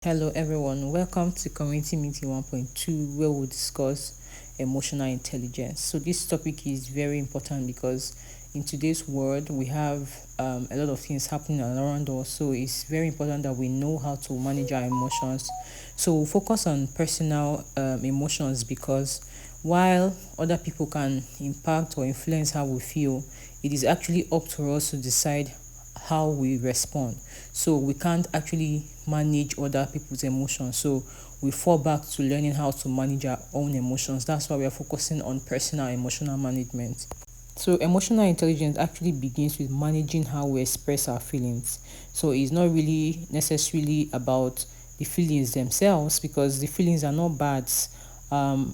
Hello, everyone. Welcome to Community Meeting 1.2, where we'll discuss emotional intelligence. So, this topic is very important because in today's world, we have a lot of things happening around us. So, it's very important that we know how to manage our emotions. So, we'll focus on personal emotions because while other people can impact or influence how we feel, it is actually up to us to decide how we respond. So we can't actually manage other people's emotions. So we fall back to learning how to manage our own emotions. That's why we are focusing on personal emotional management. So emotional intelligence actually begins with managing how we express our feelings. So it's not really necessarily about the feelings themselves because the feelings are not bad.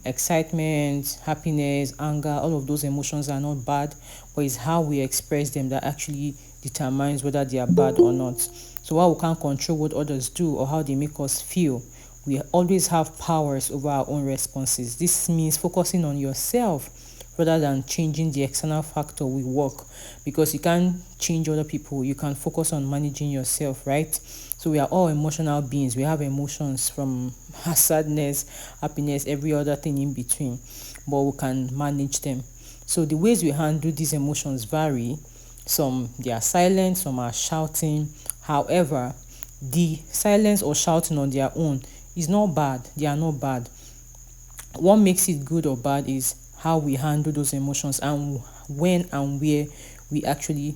Excitement, happiness, anger, all of those emotions are not bad, but it's how we express them that actually determines whether they are bad or not. So while we can't control what others do or how they make us feel, we always have powers over our own responses. This means focusing on yourself rather than changing the external factor we work, because you can't change other people. You can focus on managing yourself, right? So we are all emotional beings. We have emotions from sadness, happiness, every other thing in between, but we can manage them. So the ways we handle these emotions vary. Some they are silent, some are shouting. However, the silence or shouting on their own is not bad. They are not bad. What makes it good or bad is how we handle those emotions and when and where we actually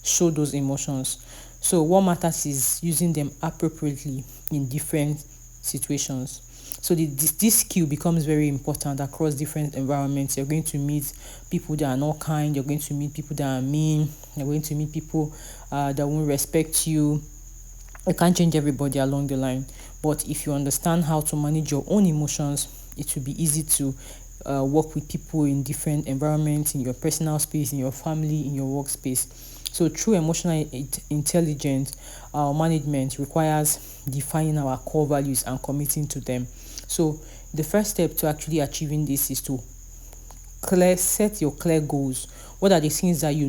show those emotions. So what matters is using them appropriately in different situations. So this skill becomes very important across different environments. You're going to meet people that are not kind. You're going to meet people that are mean. You're going to meet people that won't respect you. You can't change everybody along the line, but if you understand how to manage your own emotions, it will be easy to work with people in different environments, in your personal space, in your family, in your workspace. So true emotional intelligence management requires defining our core values and committing to them. So the first step to actually achieving this is to set your clear goals. What are the things that you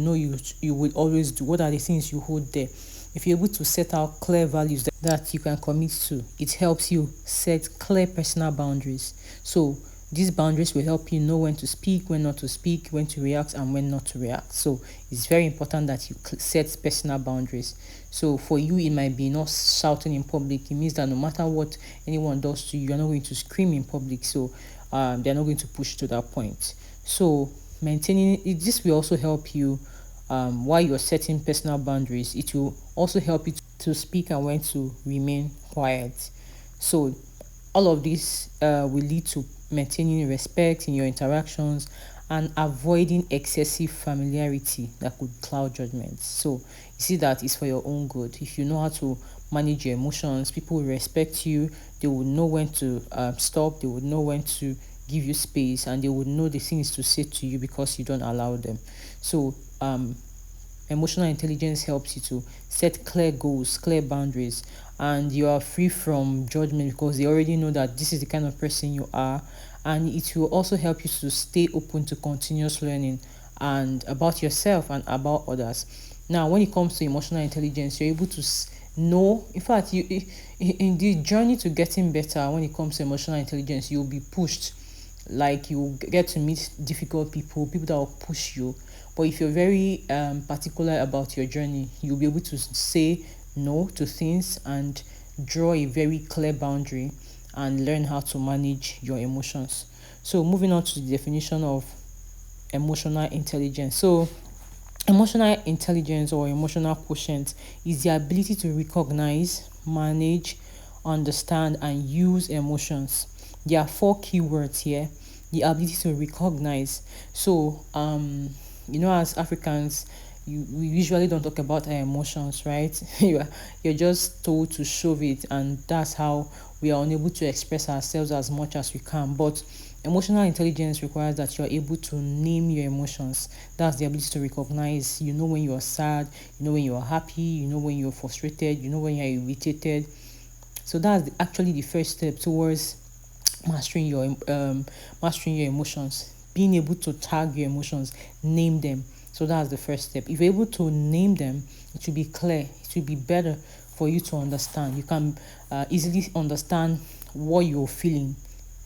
will always do? What are the things you hold there? If you're able to set out clear values that you can commit to, it helps you set clear personal boundaries. So these boundaries will help you know when to speak, when not to speak, when to react, and when not to react. So it's very important that you set personal boundaries. So for you, it might be not shouting in public. It means that no matter what anyone does to you, you're not going to scream in public. So they're not going to push to that point. So maintaining it, this will also help you while you're setting personal boundaries. It will also help you to speak and when to remain quiet. So all of this will lead to maintaining respect in your interactions and avoiding excessive familiarity that could cloud judgments. So you see that it's for your own good. If you know how to manage your emotions, people will respect you. They will know when to stop. They will know when to give you space, and they would know the things to say to you because you don't allow them. So emotional intelligence helps you to set clear goals, clear boundaries, and you are free from judgment because they already know that this is the kind of person you are. And it will also help you to stay open to continuous learning and about yourself and about others. Now, when it comes to emotional intelligence, you're able to know. In fact, in the journey to getting better, when it comes to emotional intelligence, you'll be pushed. Like you get to meet difficult people, people that will push you. But if you're very particular about your journey, you'll be able to say no to things and draw a very clear boundary and learn how to manage your emotions. So moving on to the definition of emotional intelligence. So emotional intelligence or emotional quotient is the ability to recognize, manage, understand, and use emotions. There are four keywords here. The ability to recognize. So, as Africans, we usually don't talk about our emotions, right? You're just told to show it, and that's how we are unable to express ourselves as much as we can. But emotional intelligence requires that you're able to name your emotions. That's the ability to recognize. You know when you're sad, you know when you're happy, you know when you're frustrated, you know when you're irritated. So that's actually the first step towards mastering your emotions. Being able to tag your emotions, name them. So that's the first step. If you're able to name them, it will be clear. It will be better for you to understand. You can easily understand what you're feeling,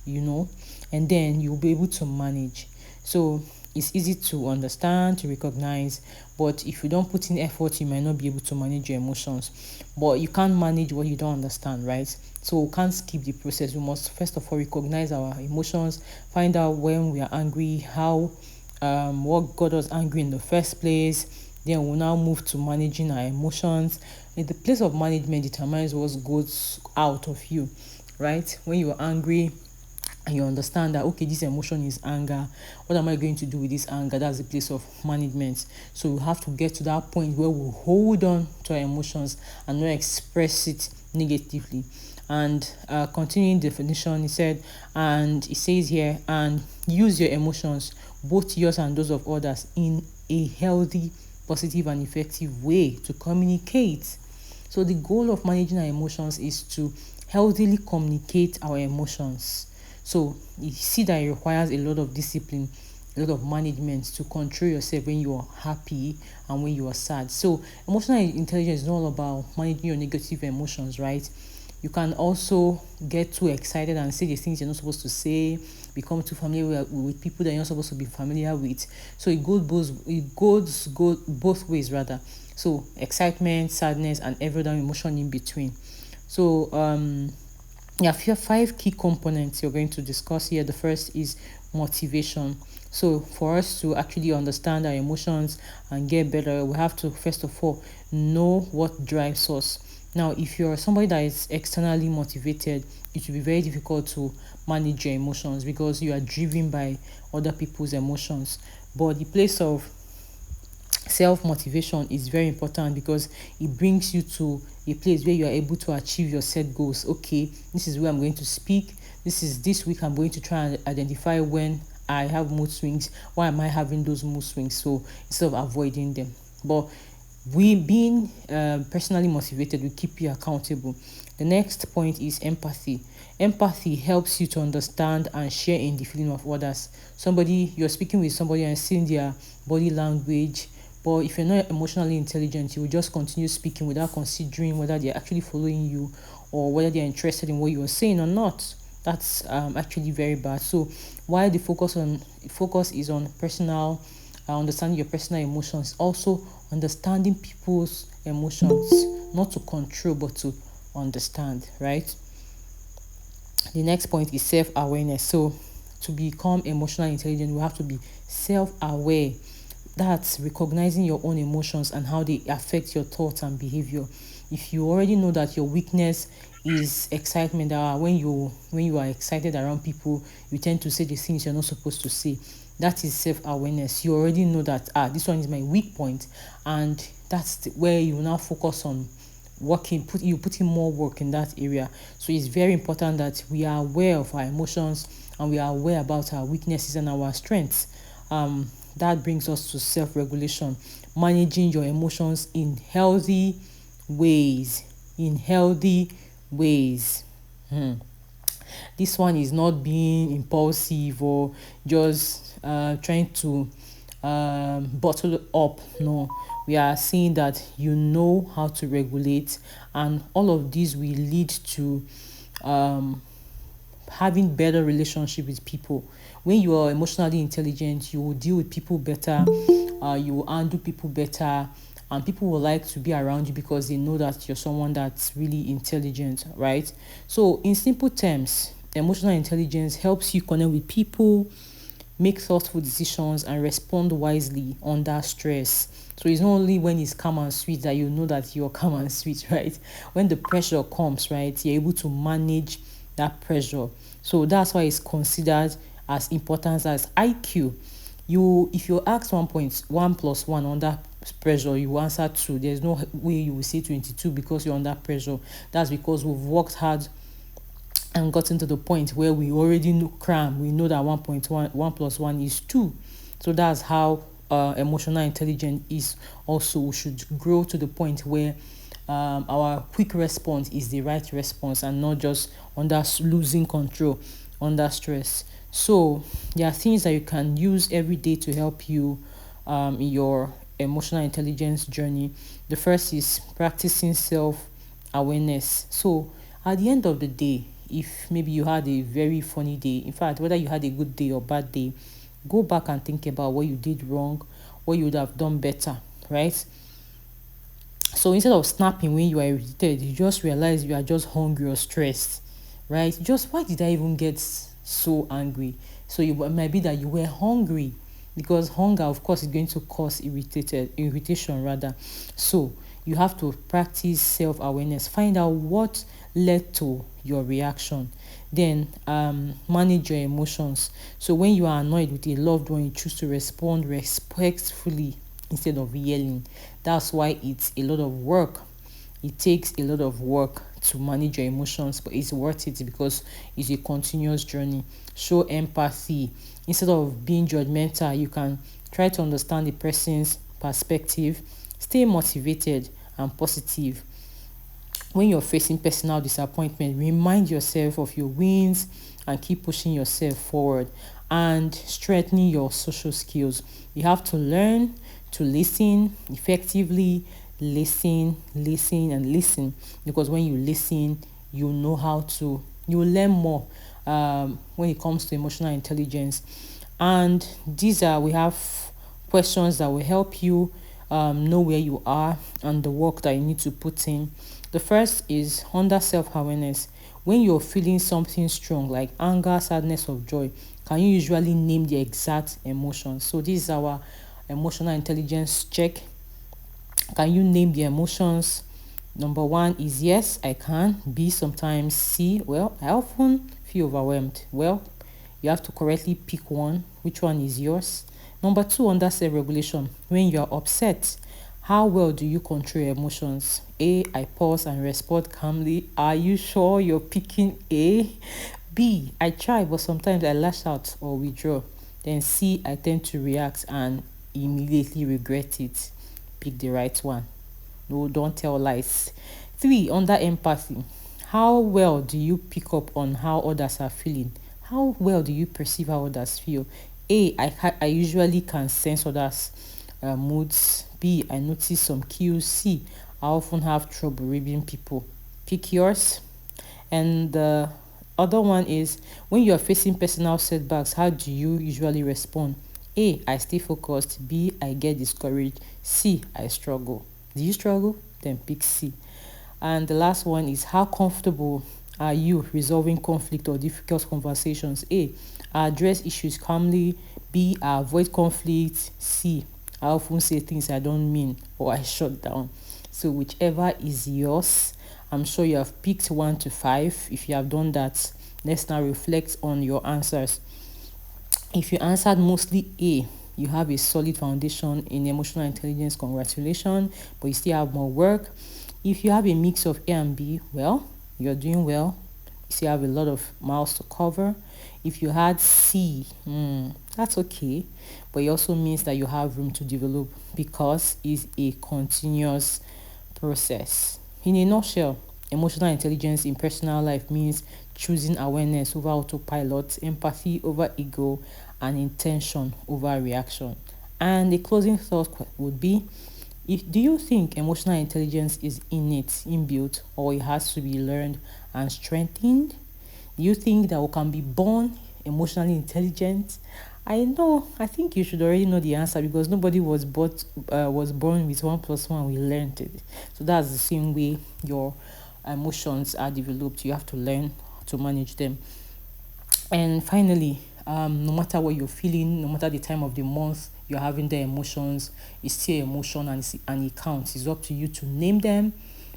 and then you'll be able to manage. So it's easy to understand, to recognize, but if you don't put in effort, you might not be able to manage your emotions. But you can't manage what you don't understand, right? So we can't skip the process. We must first of all recognize our emotions, find out when we are angry, how what got us angry in the first place. Then we'll now move to managing our emotions. In the place of management determines what goes out of you, right? When you're angry, and you understand that, okay, this emotion is anger, what am I going to do with this anger? That's the place of management. So we have to get to that point where we hold on to our emotions and not express it negatively. And continuing definition, he said, and it says here, and use your emotions, both yours and those of others, in a healthy, positive and effective way to communicate. So the goal of managing our emotions is to healthily communicate our emotions. So you see that it requires a lot of discipline, a lot of management to control yourself when you are happy and when you are sad. So emotional intelligence is not all about managing your negative emotions, right? You can also get too excited and say the things you're not supposed to say, become too familiar with people that you're not supposed to be familiar with. So it goes both ways rather. So excitement, sadness, and every other emotion in between. So yeah, five key components you're going to discuss here. The first is motivation. So for us to actually understand our emotions and get better, we have to first of all know what drives us. Now, if you're somebody that is externally motivated, it will be very difficult to manage your emotions because you are driven by other people's emotions. But the place of self motivation is very important because it brings you to a place where you are able to achieve your set goals. Okay, this is where I'm going to speak. This week I'm going to try and identify when I have mood swings. Why am I having those mood swings? So instead of avoiding them, but we being personally motivated will keep you accountable. The next point is empathy. Empathy helps you to understand and share in the feeling of others. You're speaking with somebody and seeing their body language, but if you're not emotionally intelligent, you will just continue speaking without considering whether they're actually following you or whether they're interested in what you are saying or not. That's actually very bad. So while the focus is on personal understanding your personal emotions, also understanding people's emotions, not to control but to understand, right? The next point is self-awareness. So to become emotionally intelligent, we have to be self-aware. That's recognizing your own emotions and how they affect your thoughts and behavior. If you already know that your weakness is excitement, that when you are excited around people, you tend to say the things you're not supposed to say. That is self-awareness. You already know that this one is my weak point, and that's where you now focus on working. Put in more work in that area. So it's very important that we are aware of our emotions and we are aware about our weaknesses and our strengths. That brings us to self-regulation, managing your emotions in healthy ways. In healthy ways. This one is not being impulsive or just trying to bottle up. No, we are seeing that you know how to regulate, and all of these will lead to having better relationship with people. When you are emotionally intelligent, you will deal with people better, you will handle people better, and people will like to be around you because they know that you're someone that's really intelligent, right? So in simple terms, emotional intelligence helps you connect with people, make thoughtful decisions, and respond wisely under stress. So it's not only when it's calm and sweet that you know that you're calm and sweet, right? When the pressure comes, right, you're able to manage that pressure. So that's why it's considered as important as IQ. If you're asked 1.1 plus 1 under pressure, you answer 2. There's no way you will say 22 because you're under pressure. That's because we've worked hard and gotten to the point where we already know we know that 1 plus 1 is 2. So that's how emotional intelligence is. Also, we should grow to the point where our quick response is the right response and not just under losing control under stress. So there are things that you can use every day to help you in your emotional intelligence journey. The first is practicing self awareness. So at the end of the day, if maybe you had a very funny day, in fact, whether you had a good day or bad day, go back and think about what you did wrong, what you would have done better, right? So instead of snapping when you are irritated, you just realize you are just hungry or stressed, right? Just why did I even get so angry? So it might be that you were hungry, because hunger, of course, is going to cause irritation rather. So you have to practice self-awareness. Find out what led to your reaction. Then manage your emotions. So when you are annoyed with a loved one, you choose to respond respectfully instead of yelling. That's why it's a lot of work. It takes a lot of work to manage your emotions, but it's worth it because it's a continuous journey. Show empathy. Instead of being judgmental, you can try to understand the person's perspective. Stay motivated and positive. When you're facing personal disappointment, remind yourself of your wins and keep pushing yourself forward and strengthening your social skills. You have to learn to listen effectively, and listen, because when you listen, you know how to, you learn more when it comes to emotional intelligence. And we have questions that will help you know where you are and the work that you need to put in. The first is under self-awareness. When you're feeling something strong like anger, sadness, or joy, can you usually name the exact emotions? So this is our emotional intelligence check. Can you name the emotions? Number one is yes, I can. B, sometimes. C, well, I often feel overwhelmed. Well, you have to correctly pick one. Which one is yours? Number two, under self-regulation. When you are upset, how well do you control your emotions? A, I pause and respond calmly. Are you sure you're picking A? B, I try, but sometimes I lash out or withdraw. Then C, I tend to react and immediately regret it. Pick the right one. No, don't tell lies. Three, under empathy. How well do you pick up on how others are feeling? How well do you perceive how others feel? A, I usually can sense others' moods. B, I notice some cues. C, I often have trouble reading people. Pick yours. And the other one is, when you are facing personal setbacks, how do you usually respond? A, I stay focused. B, I get discouraged. C, I struggle. Do you struggle? Then pick C. And the last one is, how comfortable are you resolving conflict or difficult conversations? A, I address issues calmly. B, I avoid conflict. C, I often say things I don't mean or I shut down. So whichever is yours, I'm sure you have picked 1 to 5. If you have done that, let's now reflect on your answers. If you answered mostly A, you have a solid foundation in emotional intelligence. Congratulations, but you still have more work. If you have a mix of A and B, well, you're doing well. You still have a lot of miles to cover. If you had C, that's okay, but it also means that you have room to develop because it's a continuous process. In a nutshell, emotional intelligence in personal life means choosing awareness over autopilot, empathy over ego, and intention over reaction. And the closing thought would be, do you think emotional intelligence is innate, inbuilt, or it has to be learned and strengthened? Do you think that we can be born emotionally intelligent? I think you should already know the answer because nobody was born with 1 + 1. We learned it. So that's the same way your emotions are developed. You have to learn to manage them. And finally, no matter what you're feeling, no matter the time of the month you're having the emotions, it's still emotion, and it counts. It's up to you to name them,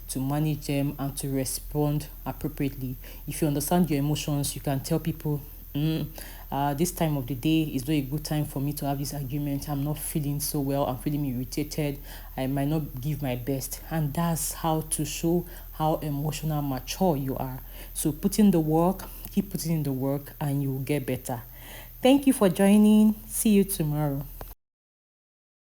to manage them, and to respond appropriately. If you understand your emotions, you can tell people, this time of the day is not a good time for me to have this argument. I'm not feeling so well. I'm feeling irritated. I might not give my best. And that's how to show how emotional mature you are. So put in the work, keep putting in the work, and you will get better. Thank you for joining. See you tomorrow.